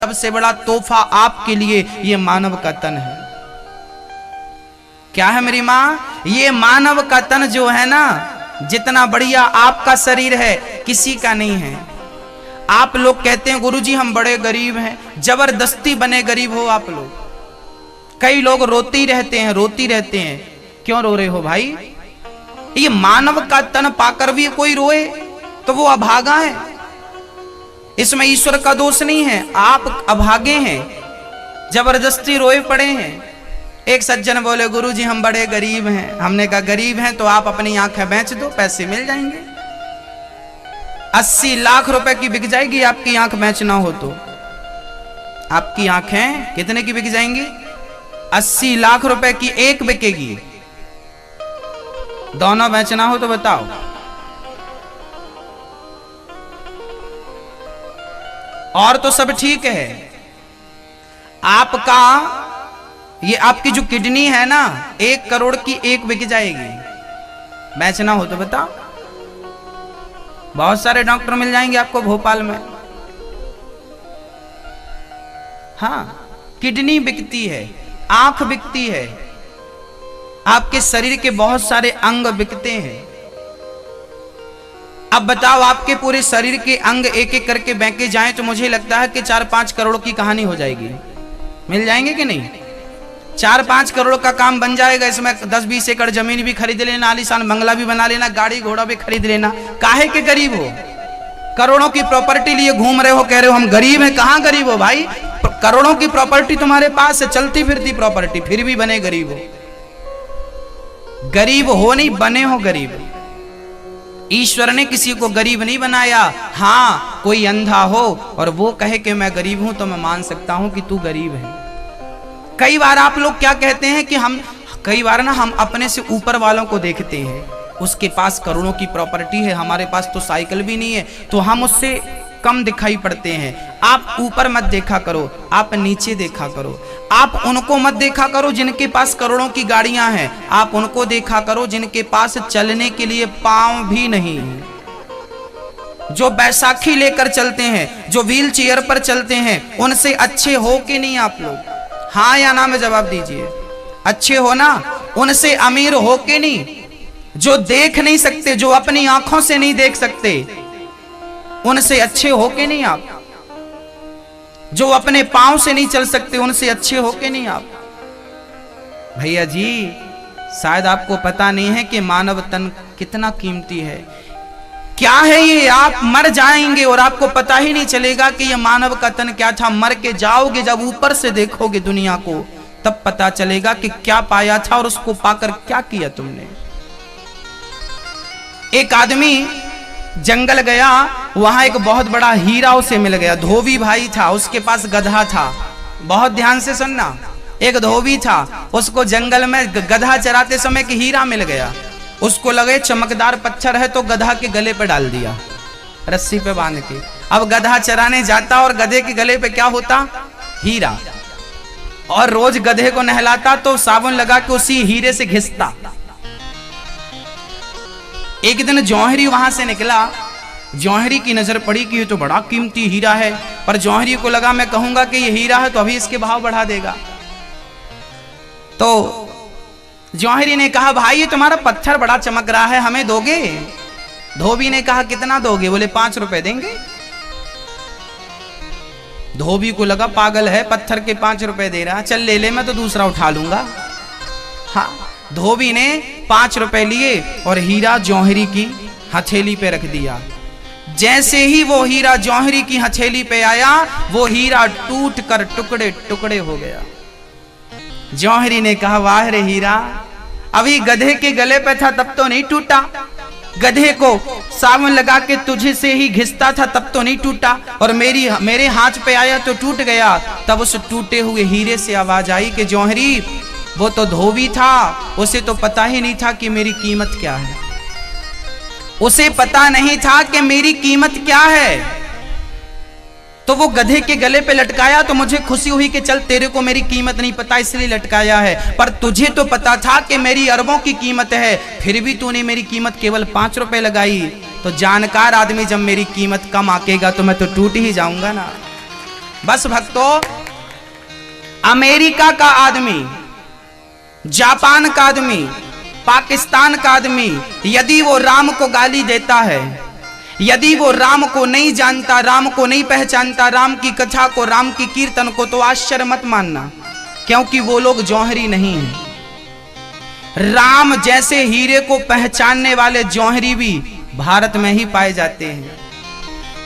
सबसे बड़ा तोहफा आपके लिए ये मानव का तन है। क्या है मेरी माँ? ये मानव का तन जो है ना, जितना बढ़िया आपका शरीर है किसी का नहीं है। आप लोग कहते हैं गुरुजी हम बड़े गरीब हैं, जबरदस्ती बने गरीब हो आप लोग। कई लोग रोती रहते हैं। क्यों रो रहे हो भाई? ये मानव का तन पाकर भी कोई रोए तो वो अभागा है। इसमें ईश्वर का दोष नहीं है, आप अभागे हैं, जबरदस्ती रोए पड़े हैं। एक सज्जन बोले गुरुजी हम बड़े गरीब हैं। हमने कहा गरीब हैं तो आप अपनी आंखें बेच दो, पैसे मिल जाएंगे। 80 लाख रुपए की बिक जाएगी आपकी आंख बेचना हो तो। आपकी आंखें कितने की बिक जाएंगी? 80 लाख रुपए की एक बिकेगी। दोनों बेचना हो तो बताओ। और तो सब ठीक है। आपका ये आपकी जो किडनी है ना, 1 करोड़ की एक बिक जाएगी। बेचना हो तो बताओ। बहुत सारे डॉक्टर मिल जाएंगे आपको भोपाल में। हाँ, किडनी बिकती है, आंख बिकती है, आपके शरीर के बहुत सारे अंग बिकते हैं। अब बताओ आपके पूरे शरीर के अंग एक एक करके बेचे जाएं तो मुझे लगता है कि 4-5 करोड़ की कहानी हो जाएगी। मिल जाएंगे कि नहीं? 4-5 करोड़ का काम बन जाएगा। इसमें 10-20 एकड़ जमीन भी खरीद लेना, आलीशान बंगला भी बना लेना, गाड़ी घोड़ा भी खरीद लेना। काहे के गरीब हो? करोड़ों की प्रॉपर्टी लिए घूम रहे हो, कह रहे हो हम गरीब हैं। कहां गरीब हो भाई? करोड़ों की प्रॉपर्टी तुम्हारे पास है, चलती फिरती प्रॉपर्टी, फिर भी बने गरीब हो। गरीब हो नहीं, बने हो गरीब। ईश्वर ने किसी को गरीब नहीं बनाया। हाँ, कोई अंधा हो और वो कहे कि मैं गरीब हूं तो मैं मान सकता हूं कि तू गरीब है। कई बार आप लोग क्या कहते हैं कि कई बार ना हम अपने से ऊपर वालों को देखते हैं, उसके पास करोड़ों की प्रॉपर्टी है, हमारे पास तो साइकिल भी नहीं है, तो हम उससे कम दिखाई पड़ते हैं। आप ऊपर मत देखा करो, आप नीचे देखा करो। आप उनको मत देखा करो जिनके पास करोड़ों की गाड़ियां हैं, आप उनको देखा करो जिनके पास चलने के लिए पांव भी नहीं है। जो बैसाखी लेकर चलते हैं, जो व्हील चेयर पर चलते हैं, उनसे अच्छे हो कि नहीं आप लोग? हाँ या ना में जवाब दीजिए। अच्छे हो ना? उनसे अमीर हो कि नहीं? जो देख नहीं सकते, जो अपनी आंखों से नहीं देख सकते, उनसे अच्छे हो के नहीं आप? जो अपने पांव से नहीं चल सकते, उनसे अच्छे हो के नहीं आप? भैया जी, शायद आपको पता नहीं है कि मानव तन कितना कीमती है। क्या है ये? आप मर जाएंगे और आपको पता ही नहीं चलेगा कि ये मानव का तन क्या था। मर के जाओगे, जब ऊपर से देखोगे दुनिया को, तब पता चलेगा कि क्या पाया था और उसको पाकर क्या किया तुमने। एक आदमी जंगल गया, वहां एक बहुत बड़ा हीरा उसे मिल गया। धोबी भाई था, उसके पास गधा था। बहुत ध्यान से सुनना। एक धोबी था, उसको जंगल में गधा चराते समय एक हीरा मिल गया। उसको लगे चमकदार पत्थर है तो गधा के गले पे डाल दिया, रस्सी पे बांध के। अब गधा चराने जाता और गधे के गले पे क्या होता? हीरा। और रोज गधे को नहलाता तो साबुन लगा के उसी हीरे से घिसता। एक दिन जौहरी वहां से निकला। जौहरी की नजर पड़ी कि ये तो बड़ा कीमती हीरा है, पर जौहरी को लगा मैं कहूंगा कि ये हीरा है तो अभी इसके भाव बढ़ा देगा। तो जौहरी ने कहा भाई ये तुम्हारा पत्थर बड़ा चमक रहा है, हमें दोगे? धोबी ने कहा कितना दोगे? बोले 5 रुपए देंगे। धोबी को लगा पागल है, पत्थर के 5 रुपए दे रहा, चल ले ले, मैं तो दूसरा उठा लूंगा। हाँ, धोबी ने 5 रुपए लिए और हीरा जौहरी की हथेली पे रख दिया। जैसे ही वो हीरा जौहरी की हथेली पे आया, वो हीरा टूट कर टुकड़े टुकड़े हो गया। जौहरी ने कहा वाह रे हीरा, अभी गधे के गले पे था तब तो नहीं टूटा, गधे को साबुन लगा के तुझे से ही घिसता था तब तो नहीं टूटा, और मेरे हाथ पे आया तो टूट गया। तब उस टूटे हुए हीरे से आवाज आई कि जौहरी, वो तो धोबी था, उसे तो पता ही नहीं था कि मेरी कीमत क्या है। उसे पता नहीं था कि मेरी कीमत क्या है, तो वो गधे के गले पे लटकाया तो मुझे खुशी हुई कि चल तेरे को मेरी कीमत नहीं पता इसलिए लटकाया है, पर तुझे तो पता था कि मेरी अरबों की कीमत है, फिर भी तूने मेरी कीमत केवल 5 रुपए लगाई। तो जानकार आदमी जब मेरी कीमत कम आकेगा तो मैं तो टूट ही जाऊंगा ना। बस भक्तों, अमेरिका का आदमी, जापान का आदमी, पाकिस्तान का आदमी यदि वो राम को गाली देता है, यदि वो राम को नहीं जानता, राम को नहीं पहचानता, राम की कथा को, राम की कीर्तन को, तो आश्चर्य मत मानना, क्योंकि वो लोग जौहरी नहीं हैं। राम जैसे हीरे को पहचानने वाले जौहरी भी भारत में ही पाए जाते हैं।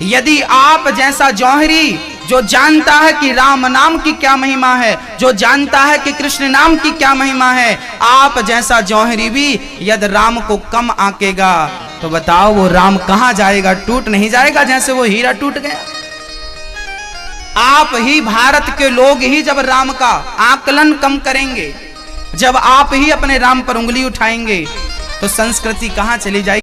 यदि आप जैसा जौहरी जो जानता है कि राम नाम की क्या महिमा है, जो जानता है कि कृष्ण नाम की क्या महिमा है, आप जैसा जौहरी भी यदि राम को कम आंकेगा तो बताओ वो राम कहां जाएगा? टूट नहीं जाएगा जैसे वो हीरा टूट गया? आप ही भारत के लोग ही जब राम का आकलन कम करेंगे, जब आप ही अपने राम पर उंगली उठाएंगे, तो संस्कृति कहां चली जाएगी?